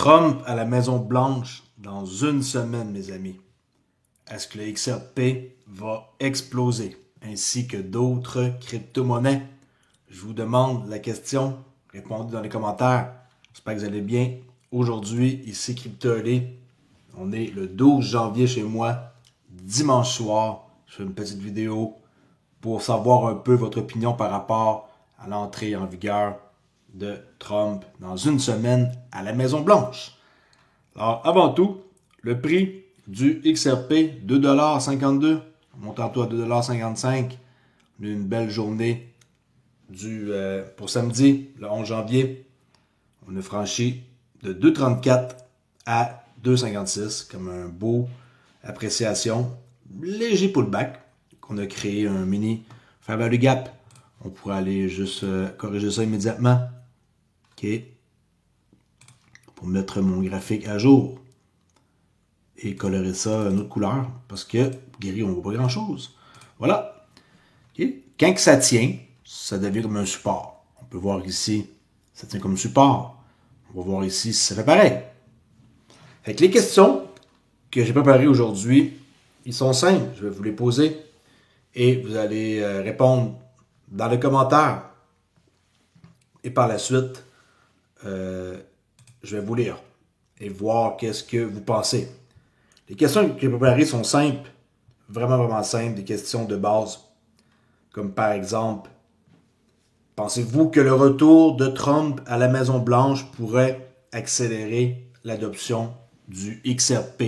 Trump à la Maison-Blanche dans une semaine, mes amis. Est-ce que le XRP va exploser, ainsi que d'autres crypto-monnaies? Je vous demande la question. Répondez dans les commentaires. J'espère que vous allez bien. Aujourd'hui, ici CryptoLé. On est le 12 janvier chez moi, dimanche soir. Je fais une petite vidéo pour savoir un peu votre opinion par rapport à l'entrée en vigueur de Trump dans une semaine à la Maison-Blanche. Alors, avant tout, le prix du XRP, 2,52 $, montant à 2,55 $. On a eu une belle journée pour samedi, le 11 janvier. On a franchi de 2,34 à 2,56 comme un beau appréciation. Léger pullback qu'on a créé un mini fair value gap. On pourrait aller juste corriger ça immédiatement. OK. Pour mettre mon graphique à jour. Et colorer ça une autre couleur. Parce que, guéri, on ne voit pas grand-chose. Voilà. Okay. Quand que ça tient, ça devient comme un support. On peut voir ici, ça tient comme support. On va voir ici si ça fait pareil. Fait que les questions que j'ai préparées aujourd'hui, ils sont simples. Je vais vous les poser. Et vous allez répondre dans les commentaires. Et par la suite, je vais vous lire et voir qu'est-ce que vous pensez. Les questions que j'ai préparées sont simples, vraiment simples, des questions de base. Comme par exemple, pensez-vous que le retour de Trump à la Maison-Blanche pourrait accélérer l'adoption du XRP?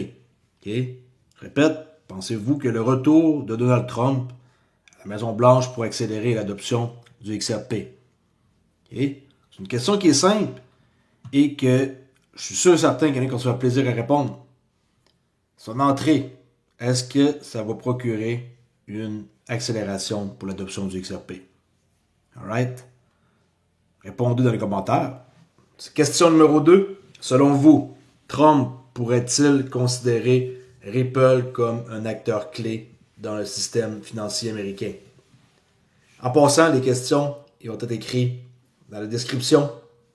Okay? Je répète, pensez-vous que le retour de Donald Trump à la Maison-Blanche pourrait accélérer l'adoption du XRP? Okay? C'est une question qui est simple et que je suis sûr et certain qu'il y en a qui vont se faire plaisir à répondre. Son entrée, est-ce que ça va procurer une accélération pour l'adoption du XRP? Alright? Répondez dans les commentaires. Question numéro 2. Selon vous, Trump pourrait-il considérer Ripple comme un acteur clé dans le système financier américain? En passant, les questions ils vont être écrites dans la description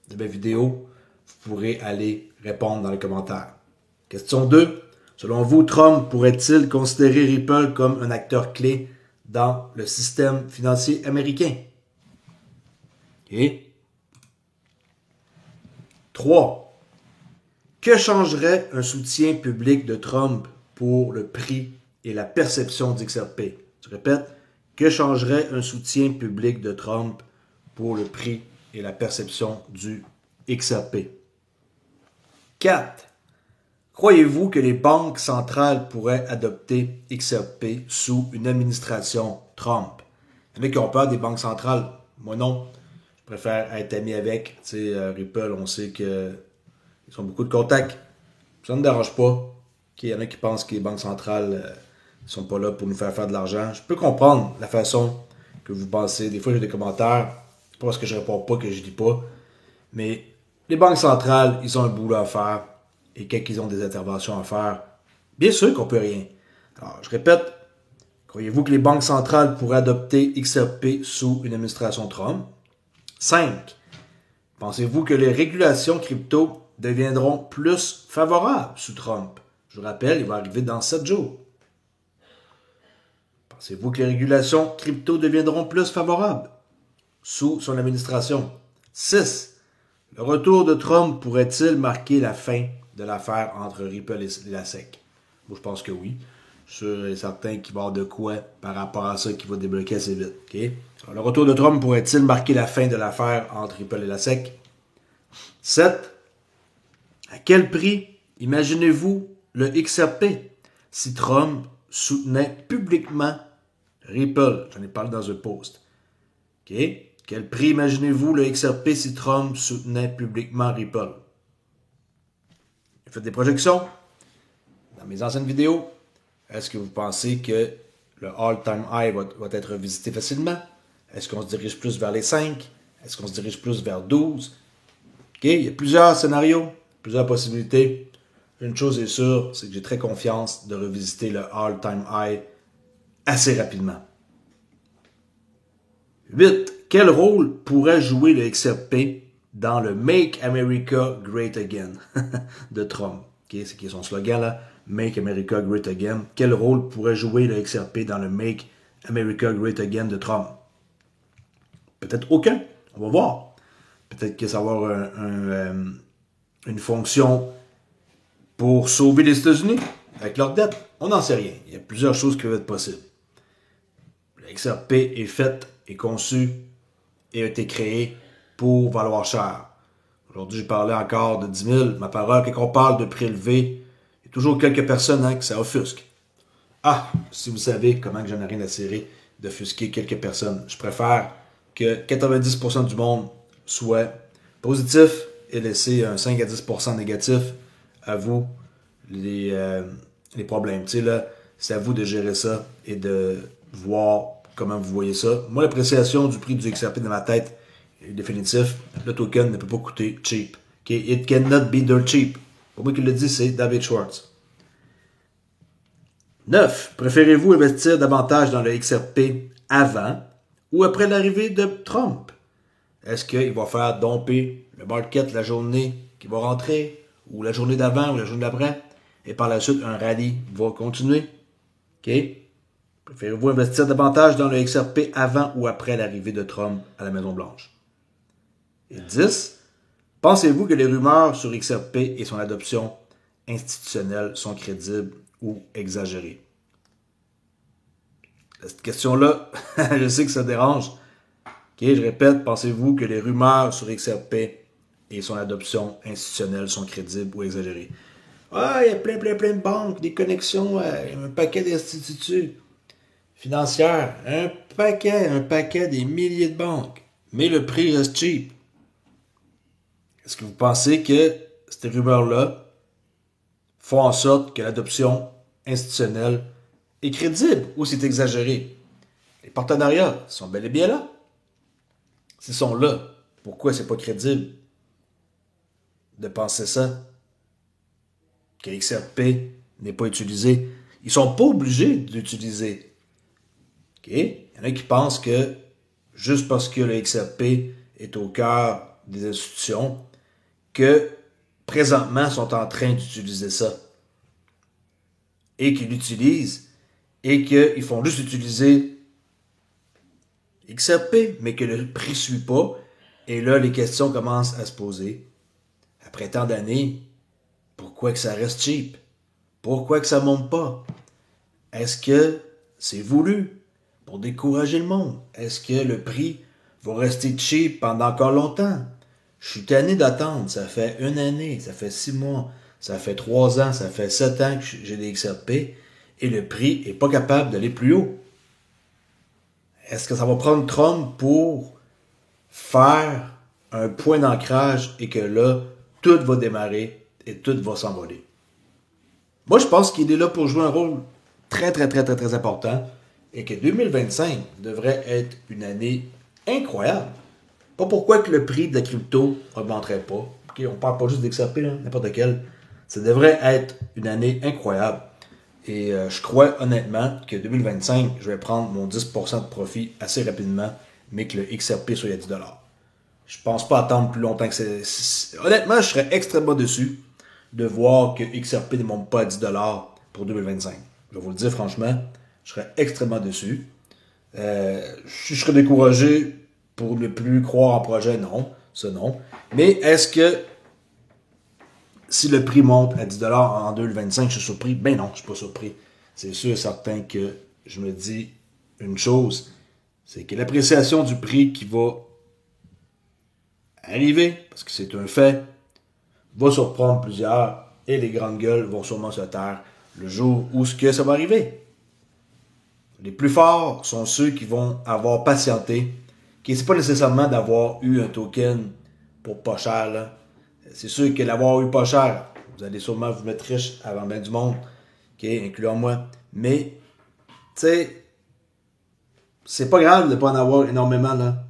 de ma vidéo. Vous pourrez aller répondre dans les commentaires. Question 2. Selon vous, Trump pourrait-il considérer Ripple comme un acteur clé dans le système financier américain? Et 3. Que changerait un soutien public de Trump pour le prix et la perception du XRP? Je répète, que changerait un soutien public de Trump pour le prix et la perception du XRP? 4. Croyez-vous que les banques centrales pourraient adopter XRP sous une administration Trump? Il y en a qui ont peur des banques centrales. Moi non. Je préfère être ami avec. Tu sais, Ripple, on sait qu'ils ont beaucoup de contacts. Ça ne me dérange pas. Il y en a qui pensent que les banques centrales ne sont pas là pour nous faire de l'argent. Je peux comprendre la façon que vous pensez. Des fois, j'ai des commentaires. C'est pas parce que je réponds pas que je dis pas. Mais les banques centrales, ils ont un boulot à faire. Et quand ils ont des interventions à faire, bien sûr qu'on peut rien. Alors, je répète, croyez-vous que les banques centrales pourraient adopter XRP sous une administration Trump? 5. Pensez-vous que les régulations crypto deviendront plus favorables sous Trump? Je vous rappelle, il va arriver dans 7 jours. Pensez-vous que les régulations crypto deviendront plus favorables sous son administration? 6. Le retour de Trump pourrait-il marquer la fin de l'affaire entre Ripple et la SEC? Moi, je pense que oui. Je suis sûr et certain qu'il va y avoir de quoi par rapport à ça qui va débloquer assez vite. Okay? Alors, le retour de Trump pourrait-il marquer la fin de l'affaire entre Ripple et la SEC? 7. À quel prix imaginez-vous le XRP si Trump soutenait publiquement Ripple? J'en ai parlé dans un post. Okay? Quel prix imaginez-vous le XRP si Trump soutenait publiquement Ripple? J'ai fait des projections dans mes anciennes vidéos. Est-ce que vous pensez que le all-time high va être visité facilement? Est-ce qu'on se dirige plus vers les 5? Est-ce qu'on se dirige plus vers 12? Okay? Il y a plusieurs scénarios, plusieurs possibilités. Une chose est sûre, c'est que j'ai très confiance de revisiter le all-time high assez rapidement. 8. Quel rôle pourrait jouer le XRP dans le Make America Great Again de Trump. Okay? C'est son slogan là, Make America Great Again. Quel rôle pourrait jouer le XRP dans le Make America Great Again de Trump? Peut-être aucun. On va voir. Peut-être que ça va avoir une fonction pour sauver les États-Unis avec leur dette. On n'en sait rien. Il y a plusieurs choses qui peuvent être possibles. Le XRP est fait, est conçu et a été créé pour valoir cher. Aujourd'hui, j'ai parlé encore de 10 000. Ma parole, quand on parle de prélever, il y a toujours quelques personnes que ça offusque. Ah, si vous savez comment que j'en ai rien à cirer d'offusquer quelques personnes. Je préfère que 90% du monde soit positif et laisser un 5 à 10% négatif à vous les problèmes. Tu sais, là, c'est à vous de gérer ça et de voir comment vous voyez ça. Moi, l'appréciation du prix du XRP dans ma tête est définitif. Le token ne peut pas coûter cheap. Okay? It cannot be dirt cheap. Pour moi qui le dit, c'est David Schwartz. 9. Préférez-vous investir davantage dans le XRP avant ou après l'arrivée de Trump? Est-ce qu'il va faire domper le market la journée qui va rentrer, ou la journée d'avant, ou la journée d'après, et par la suite, un rallye va continuer? OK? Préférez-vous investir davantage dans le XRP avant ou après l'arrivée de Trump à la Maison-Blanche? Et 10. Pensez-vous que les rumeurs sur XRP et son adoption institutionnelle sont crédibles ou exagérées? Cette question-là, je sais que ça dérange. Okay, je répète, pensez-vous que les rumeurs sur XRP et son adoption institutionnelle sont crédibles ou exagérées? Ah, il y a plein de banques, des connexions, un paquet d'instituts financières, un paquet, des milliers de banques. Mais le prix reste cheap. Est-ce que vous pensez que ces rumeurs-là font en sorte que l'adoption institutionnelle est crédible ou c'est exagéré? Les partenariats sont bel et bien là. S'ils sont là, pourquoi c'est pas crédible de penser ça? Que XRP n'est pas utilisé. Ils sont pas obligés d'utiliser. Okay? Il y en a qui pensent que juste parce que le XRP est au cœur des institutions, que présentement sont en train d'utiliser ça. Et qu'ils l'utilisent et qu'ils font juste utiliser XRP, mais que le prix ne suit pas. Et là, les questions commencent à se poser. Après tant d'années, pourquoi que ça reste cheap? Pourquoi que ça ne monte pas? Est-ce que c'est voulu pour décourager le monde? Est-ce que le prix va rester cheap pendant encore longtemps? Je suis tanné d'attendre. Ça fait 1 année, ça fait 6 mois, ça fait 3 ans, ça fait 7 ans que j'ai des XRP et le prix n'est pas capable d'aller plus haut. Est-ce que ça va prendre Trump pour faire un point d'ancrage et que là, tout va démarrer et tout va s'envoler? Moi, je pense qu'il est là pour jouer un rôle très important et que 2025 devrait être une année incroyable. Pas pourquoi que le prix de la crypto augmenterait pas. Okay, on parle pas juste d'XRP, n'importe quel. Ça devrait être une année incroyable. Et je crois honnêtement que 2025, je vais prendre mon 10% de profit assez rapidement, mais que le XRP soit à 10$. Je pense pas attendre plus longtemps que c'est. Honnêtement, je serais extrêmement déçu de voir que XRP ne monte pas à 10$ pour 2025. Je vais vous le dire franchement, je serais extrêmement déçu. Je serais découragé pour ne plus croire en projet, non. Ça, non. Mais est-ce que si le prix monte à 10$ en 2025, je suis surpris? Ben non, je suis pas surpris. C'est sûr et certain que je me dis une chose, c'est que l'appréciation du prix qui va arriver, parce que c'est un fait, va surprendre plusieurs et les grandes gueules vont sûrement se taire le jour où ça va arriver. Les plus forts sont ceux qui vont avoir patienté, qui c'est pas nécessairement d'avoir eu un token pour pas cher, là. C'est sûr que l'avoir eu pas cher, vous allez sûrement vous mettre riche avant bien du monde, okay, incluant moi. Mais, tu sais, c'est pas grave de pas en avoir énormément, là.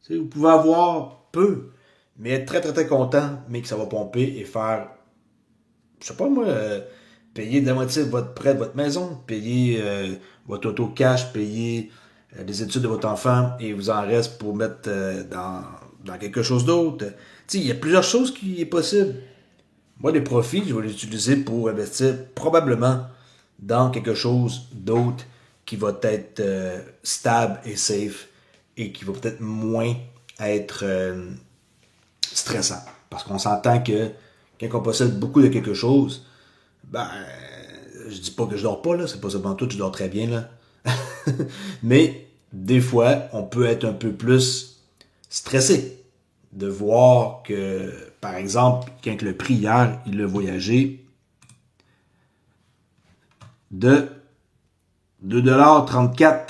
T'sais, vous pouvez avoir peu, mais être très content, mais que ça va pomper et faire, je sais pas moi, payer de la moitié de votre prêt de votre maison, payer votre auto cash, payer les études de votre enfant et vous en reste pour mettre dans dans quelque chose d'autre. Tu sais, il y a plusieurs choses qui est possible. Moi, les profits, je vais les utiliser pour investir probablement dans quelque chose d'autre qui va être stable et safe et qui va peut-être moins être stressant. Parce qu'on s'entend que quand on possède beaucoup de quelque chose, ben, je dis pas que je dors pas, là, c'est pas seulement tout, je dors très bien, là. Mais, des fois, on peut être un peu plus stressé de voir que, par exemple, quand le prix hier, il a voyagé de 2,34$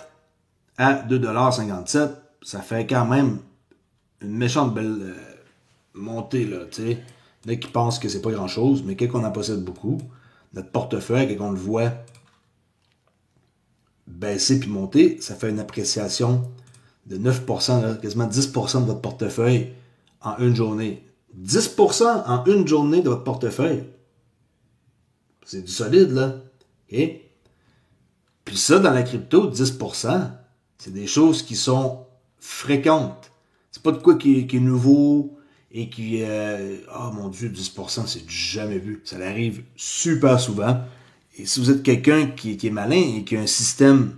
à 2,57$, ça fait quand même une méchante belle montée, là, tu sais. Il y en a qui pensent que c'est pas grand-chose, mais quand on en possède beaucoup, notre portefeuille, quand on le voit baisser puis monter, ça fait une appréciation de 9%, là, quasiment 10% de votre portefeuille en une journée. 10% en une journée de votre portefeuille. C'est du solide, là. OK? Puis ça, dans la crypto, 10%, c'est des choses qui sont fréquentes. C'est pas de quoi qui est nouveau et qui... oh mon Dieu, 10%, c'est jamais vu. Ça arrive super souvent. Et si vous êtes quelqu'un qui est malin et qui a un système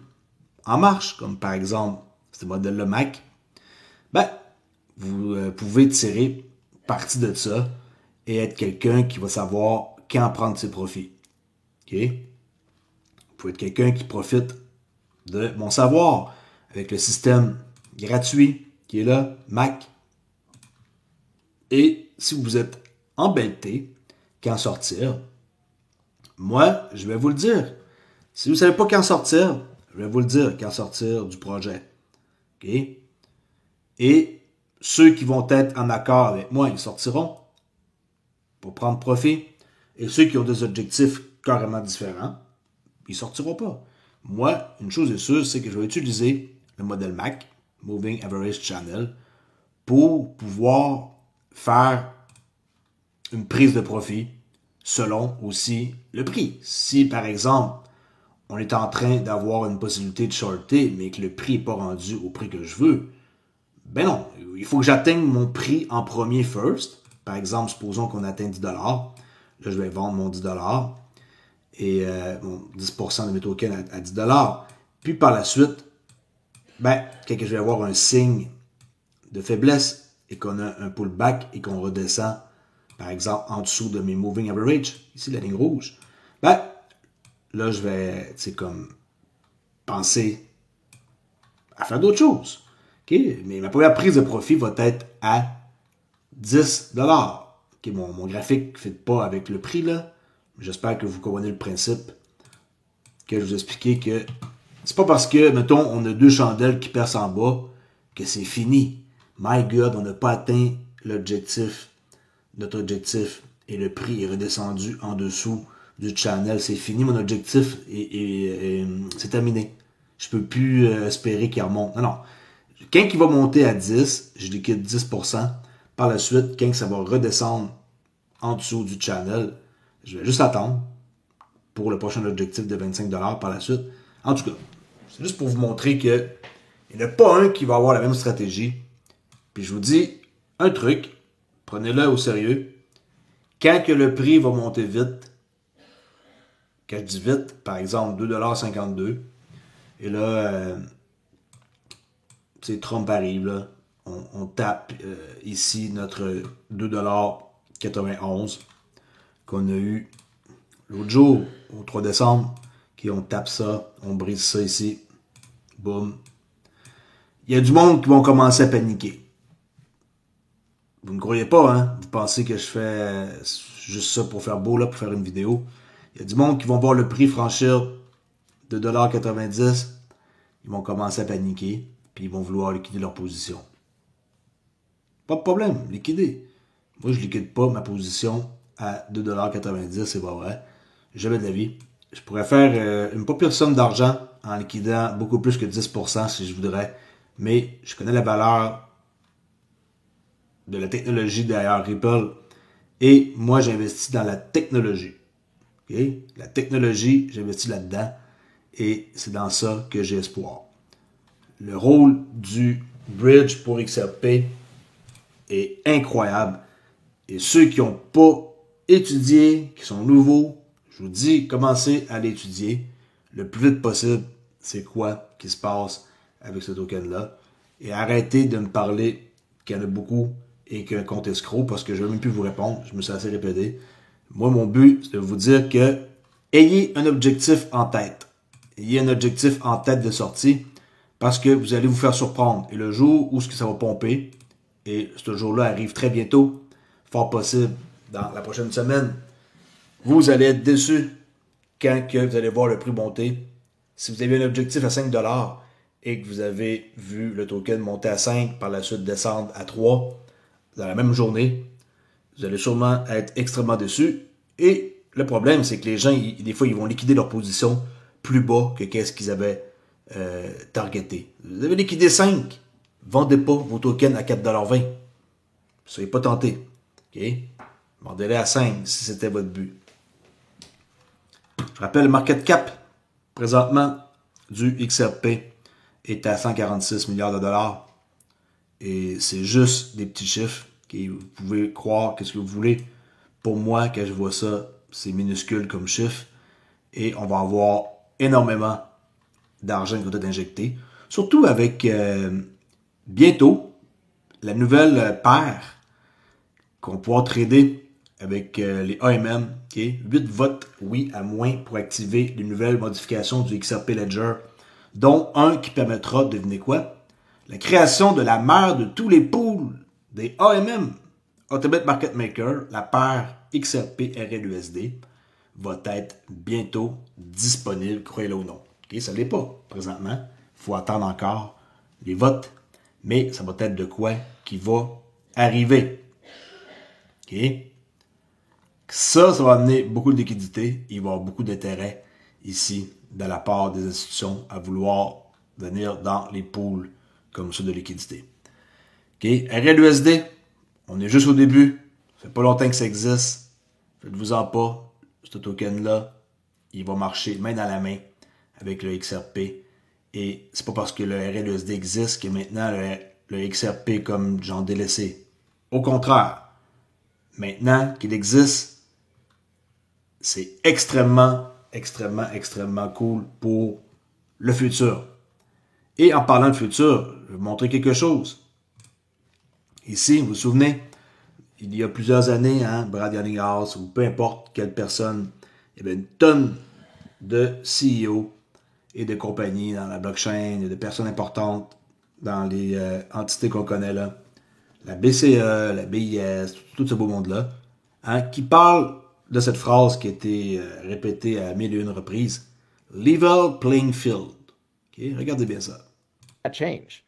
en marche, comme par exemple ce modèle-là Mac, ben, vous pouvez tirer parti de ça et être quelqu'un qui va savoir quand prendre ses profits. OK? Vous pouvez être quelqu'un qui profite de mon savoir avec le système gratuit qui est là, Mac. Et si vous êtes embêté qu'en sortir, moi, je vais vous le dire. Si vous ne savez pas quand sortir, je vais vous le dire quand sortir du projet. OK? Et ceux qui vont être en accord avec moi, ils sortiront pour prendre profit. Et ceux qui ont des objectifs carrément différents, ils sortiront pas. Moi, une chose est sûre, c'est que je vais utiliser le modèle Mac, Moving Average Channel, pour pouvoir faire une prise de profit selon aussi le prix. Si, par exemple, on est en train d'avoir une possibilité de shorter, mais que le prix n'est pas rendu au prix que je veux, ben non, il faut que j'atteigne mon prix en premier first. Par exemple, supposons qu'on atteigne 10$. Là, je vais vendre mon 10$ et mon 10% de mes tokens à 10$. Puis par la suite, ben, quand je vais avoir un signe de faiblesse et qu'on a un pullback et qu'on redescend, par exemple, en dessous de mes moving average, ici la ligne rouge, ben, là, je vais, tu sais, comme penser à faire d'autres choses. Okay? Mais ma première prise de profit va être à 10$. Okay, mon graphique ne fit pas avec le prix, là. J'espère que vous comprenez le principe que je vous expliquais que c'est pas parce que, mettons, on a deux chandelles qui percent en bas que c'est fini. My God, on n'a pas atteint l'objectif, notre objectif, et le prix est redescendu en dessous du channel. C'est fini, mon objectif et c'est terminé. Je peux plus espérer qu'il remonte. Non, non. Quand il va monter à 10, je liquide 10%. Par la suite, quand ça va redescendre en dessous du channel, je vais juste attendre pour le prochain objectif de 25$ par la suite. En tout cas, c'est juste pour vous montrer que il n'y en a pas un qui va avoir la même stratégie. Puis je vous dis un truc, prenez-le au sérieux. Quand que le prix va monter vite, quand je dis vite, par exemple 2,52$, et là, Trump arrive, là, on tape ici notre 2,91$ qu'on a eu l'autre jour, au 3 décembre, on tape ça, on brise ça ici, boum. Il y a du monde qui vont commencer à paniquer. Vous ne croyez pas, hein? Vous pensez que je fais juste ça pour faire beau, là, pour faire une vidéo. Il y a du monde qui vont voir le prix franchir de 2,90$. Ils vont commencer à paniquer, puis ils vont vouloir liquider leur position. Pas de problème, liquider. Moi, je liquide pas ma position à 2,90$, c'est pas vrai. Jamais de la vie. Je pourrais faire une pas pire somme d'argent en liquidant beaucoup plus que 10% si je voudrais. Mais je connais la valeur de la technologie derrière Ripple. Et moi, j'investis dans la technologie. Okay? La technologie, j'investis là-dedans. Et c'est dans ça que j'ai espoir. Le rôle du bridge pour XRP, est incroyable. Et ceux qui n'ont pas étudié, qui sont nouveaux, je vous dis, commencez à l'étudier le plus vite possible. C'est quoi qui se passe avec ce token-là. Et arrêtez de me parler qu'il y en a beaucoup et qu'un compte escroc, parce que je ne vais même plus vous répondre. Je me suis assez répété. Moi, mon but, c'est de vous dire que ayez un objectif en tête. Ayez un objectif en tête de sortie, parce que vous allez vous faire surprendre. Et le jour où ça va pomper, et ce jour-là arrive très bientôt, fort possible dans la prochaine semaine, vous allez être déçus quand que vous allez voir le prix monter. Si vous avez un objectif à 5$ et que vous avez vu le token monter à 5, par la suite descendre à 3 dans la même journée, vous allez sûrement être extrêmement déçus. Et le problème, c'est que les gens, des fois, ils vont liquider leur position plus bas que qu'est-ce qu'ils avaient targeté. Vous avez liquidé 5, vendez pas vos tokens à 4,20$. Soyez pas tentés. Okay? Vendez-les à 5 si c'était votre but. Je rappelle, le market cap, présentement, du XRP est à 146 milliards de dollars. Et c'est juste des petits chiffres. Okay? Vous pouvez croire qu'est-ce que vous voulez. Pour moi, quand je vois ça, c'est minuscule comme chiffre. Et on va avoir énormément d'argent qui va être injecté. Surtout avec bientôt la nouvelle paire qu'on pourra trader avec les AMM. Okay? 8 votes oui à moins pour activer les nouvelles modifications du XRP Ledger, dont un qui permettra, devinez quoi, la création de la mère de tous les pools des AMM, Ultimate Market Maker, la paire XRP RLUSD, va être bientôt disponible, croyez-le ou non. Okay? Ça ne l'est pas présentement. Il faut attendre encore les votes, mais ça va être de quoi qui va arriver. Okay? Ça va amener beaucoup de liquidité. Il va y avoir beaucoup d'intérêt ici de la part des institutions à vouloir venir dans les pools comme ça de liquidité. Okay? RLUSD, on est juste au début. Ça fait pas longtemps que ça existe. Faites-vous-en pas. Ce token-là, il va marcher main dans la main avec le XRP. Et c'est pas parce que le RLUSD existe que maintenant le XRP comme genre délaissé. Au contraire, maintenant qu'il existe, c'est extrêmement cool pour le futur. Et en parlant de futur, je vais vous montrer quelque chose. Ici, vous vous souvenez, il y a plusieurs années, Brad Garlinghouse ou peu importe quelle personne, il y avait une tonne de CEO et de compagnies dans la blockchain, de personnes importantes dans les entités qu'on connaît là, la BCE, la BIS, tout ce beau monde-là, qui parlent de cette phrase qui a été répétée à 1001 reprises, level playing field. Okay? Regardez bien ça. Change.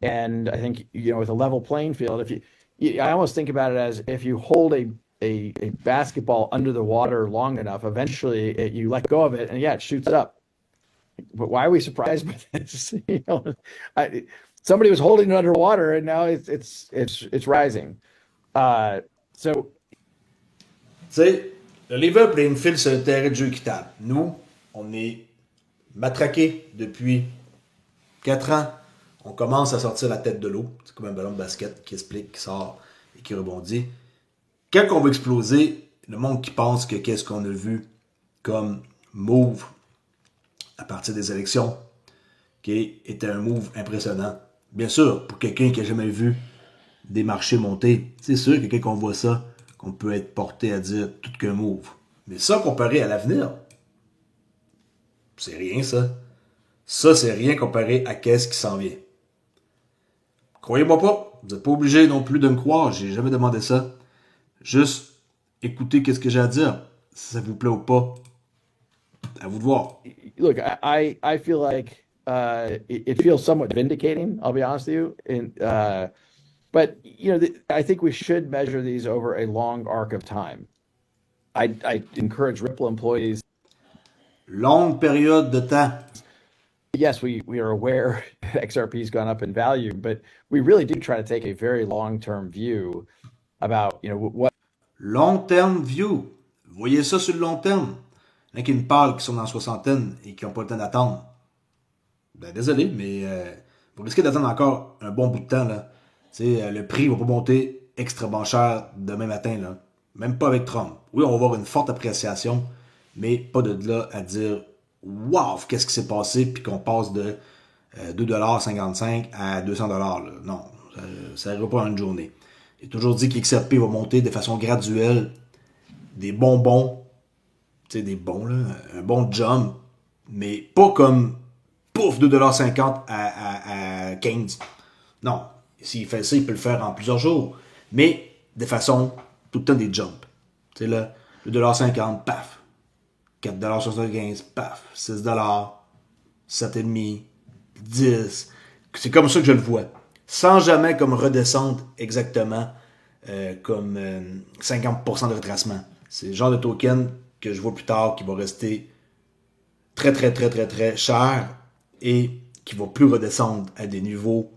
And I think, with a level playing field, I almost think about it as if you hold a basketball under the water long enough, eventually you let go of it and it shoots up. But why are we surprised by this? Somebody was holding it underwater and now it's rising. Tu sais, le level playing field, c'est un terrain de jeu équitable. Nous, on est matraqués depuis 4 ans. On commence à sortir la tête de l'eau. C'est comme un ballon de basket qui explique, qui sort et qui rebondit. Quand on va exploser, le monde qui pense que qu'est-ce qu'on a vu comme move à partir des élections, qui était un move impressionnant. Bien sûr, pour quelqu'un qui n'a jamais vu des marchés monter, c'est sûr que quand on voit ça, qu'on peut être porté à dire tout qu'un move. Mais ça, comparé à l'avenir, c'est rien ça. Ça, c'est rien comparé à qu'est-ce qui s'en vient. Croyez-moi pas, vous n'êtes pas obligé non plus de me croire, j'ai jamais demandé ça. Juste écoutez qu'est-ce que j'ai à dire. Si ça vous plaît ou pas, à vous de voir. Look, I feel like it feels somewhat vindicating, I'll be honest with you. But I think we should measure these over a long arc of time. I encourage Ripple employees. Longue période de temps. Yes, we are aware XRP has gone up in value, but we really do try to take a very long-term view about, what. Long-term view. Vous voyez ça sur le long terme. Il y en a qui me parlent, qui sont dans la soixantaine et qui n'ont pas le temps d'attendre. Ben, désolé, mais vous risquez d'attendre encore un bon bout de temps, là. Le prix ne va pas monter extrêmement cher demain matin, là. Même pas avec Trump. Oui, on va avoir une forte appréciation, mais pas de là à dire wow, qu'est-ce qui s'est passé, puis qu'on passe de 2,55$ à 200$. Là. Non, ça n'arrivera pas en une journée. J'ai toujours dit qu'XRP va monter de façon graduelle, des bonbons, tu sais, des bons, là, un bon jump, mais pas comme pouf, 2,50$ à 15$. Non, s'il fait ça, il peut le faire en plusieurs jours, mais de façon tout le temps des jumps. Tu sais, là, 2,50$, paf. 4,75$, paf. 6$, 7,5$, 10$. C'est comme ça que je le vois. Sans jamais comme redescendre exactement comme 50% de retracement. C'est le genre de token que je vois plus tard qui va rester très, très, très, très, très cher et qui va plus redescendre à des niveaux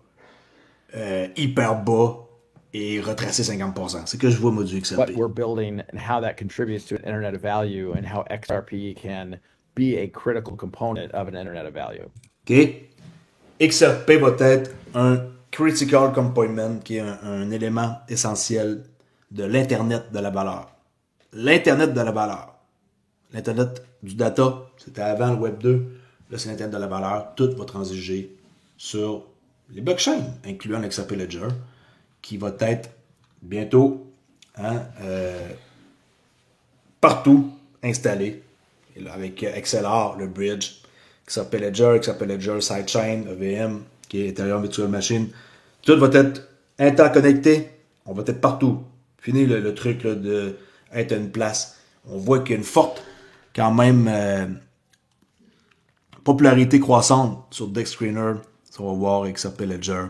hyper bas et retracer 50%. C'est que je vois, moi, du XRP. What we're building and how that contributes to an internet of value and how XRP can be a critical component of an internet of value. OK? XRP va être un critical component, qui est un élément essentiel de l'Internet de la valeur. L'Internet de la valeur. L'Internet du data, c'était avant le Web 2. Là, c'est l'Internet de la valeur. Tout va transiger sur les blockchains, incluant l'XRP Ledger, qui va être bientôt partout installé. Et là, avec XLR, le bridge, XRP Ledger, Sidechain, EVM, qui est Ethereum Virtual Machine. Tout va être interconnecté. On va être partout. Fini le truc là, de être à une place. On voit qu'il y a une forte, quand même, popularité croissante sur Dex Screener. Ça, on va voir XRP Ledger.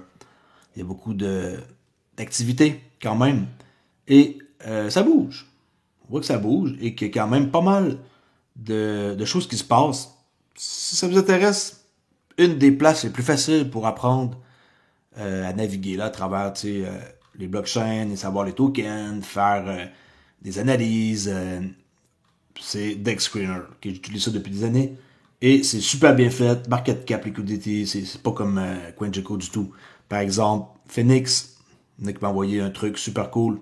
Il y a beaucoup d'activités, quand même. Et ça bouge. On voit que ça bouge et qu'il y a quand même pas mal de choses qui se passent. Si ça vous intéresse, une des places les plus faciles pour apprendre à naviguer là, à travers les blockchains, et savoir les tokens, faire des analyses, c'est Dex Screener. Okay, j'utilise ça depuis des années et c'est super bien fait. Market cap, liquidity, c'est pas comme CoinGecko du tout. Par exemple, Phoenix, il y en a qui m'a envoyé un truc super cool.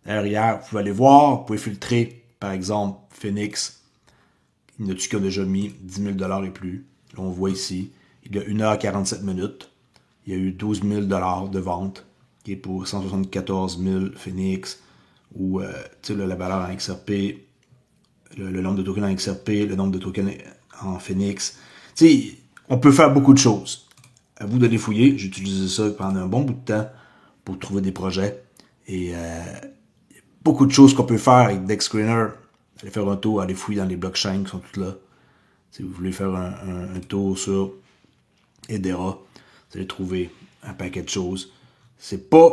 D'ailleurs, hier, vous pouvez aller voir, vous pouvez filtrer, par exemple, Phoenix. Il y en a-tu qui a déjà mis 10 000$ et plus. Là, on voit ici, il y a 1h47 minutes. Il y a eu 12 000$ de vente, qui est pour 174 000 Phoenix, ou la valeur en XRP, le nombre de tokens en XRP, le nombre de tokens en Phoenix. T'sais, on peut faire beaucoup de choses. À vous d'aller fouiller. J'ai utilisé ça pendant un bon bout de temps pour trouver des projets. Et beaucoup de choses qu'on peut faire avec Dex Screener. Allez faire un tour, allez fouiller dans les blockchains qui sont toutes là. Si vous voulez faire un tour sur Hedera, vous allez trouver un paquet de choses. C'est pas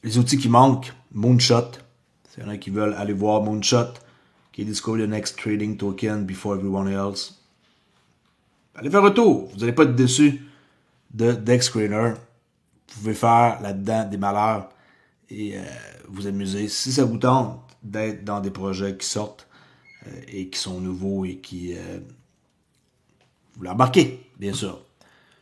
les outils qui manquent. Moonshot. S'il y en a qui veulent aller voir Moonshot, qui est Discover the Next Trading Token Before Everyone Else. Allez faire un tour. Vous n'allez pas être déçu de Dex Screener. Vous pouvez faire là-dedans des malheurs et vous amuser. Si ça vous tente d'être dans des projets qui sortent et qui sont nouveaux et qui vous l'embarquez, bien sûr.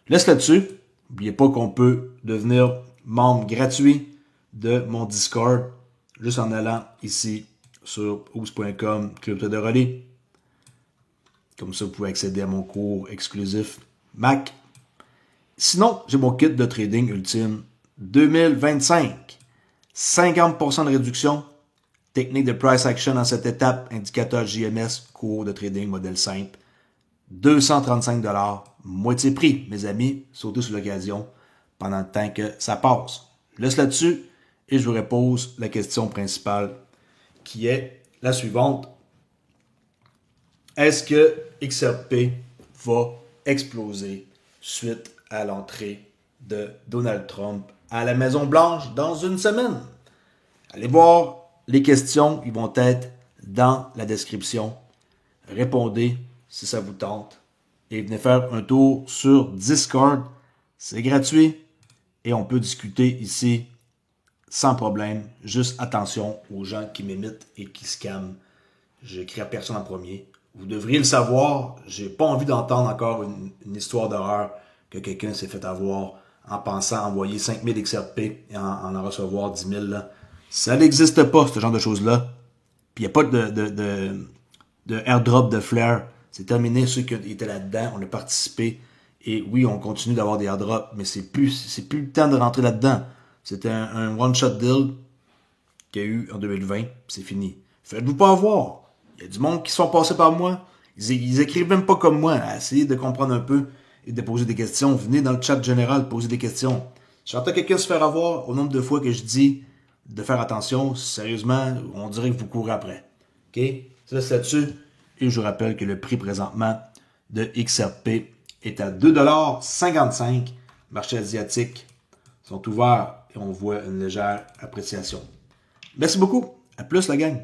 Laisse là-dessus. N'oubliez pas qu'on peut devenir membre gratuit de mon Discord juste en allant ici sur oops.com, Crypto de Relais. Comme ça, vous pouvez accéder à mon cours exclusif Mac. Sinon, j'ai mon kit de trading ultime 2025. 50% de réduction. Technique de price action en cette étape. Indicateur JMS, cours de trading modèle simple. 235$. Moitié prix, mes amis. Sautez sur l'occasion pendant le temps que ça passe. Je laisse là-dessus et je vous repose la question principale qui est la suivante. Est-ce que XRP va exploser suite à l'entrée de Donald Trump à la Maison-Blanche dans une semaine? Allez voir les questions, ils vont être dans la description. Répondez si ça vous tente. Et venez faire un tour sur Discord. C'est gratuit et on peut discuter ici sans problème. Juste attention aux gens qui m'imitent et qui scamment. Je crie à personne en premier. Vous devriez le savoir. J'ai pas envie d'entendre encore une histoire d'horreur que quelqu'un s'est fait avoir en pensant envoyer 5000 XRP et en recevoir 10 000. Là. Ça n'existe pas, ce genre de choses-là. Puis il n'y a pas de airdrop de Flare. C'est terminé, ceux qui étaient là-dedans, on a participé. Et oui, on continue d'avoir des airdrops, mais c'est plus le temps de rentrer là-dedans. C'était un one-shot deal qu'il y a eu en 2020, c'est fini. Faites-vous pas avoir. Il y a du monde qui se sont passés par moi. Ils écrivent même pas comme moi. Essayez de comprendre un peu et de poser des questions. Venez dans le chat général, poser des questions. J'entends quelqu'un se faire avoir au nombre de fois que je dis de faire attention. Sérieusement, on dirait que vous courez après. OK? Ça, c'est là-dessus. Et je vous rappelle que le prix présentement de XRP est à 2,55 $. Marchés asiatiques sont ouverts et on voit une légère appréciation. Merci beaucoup. À plus, la gang.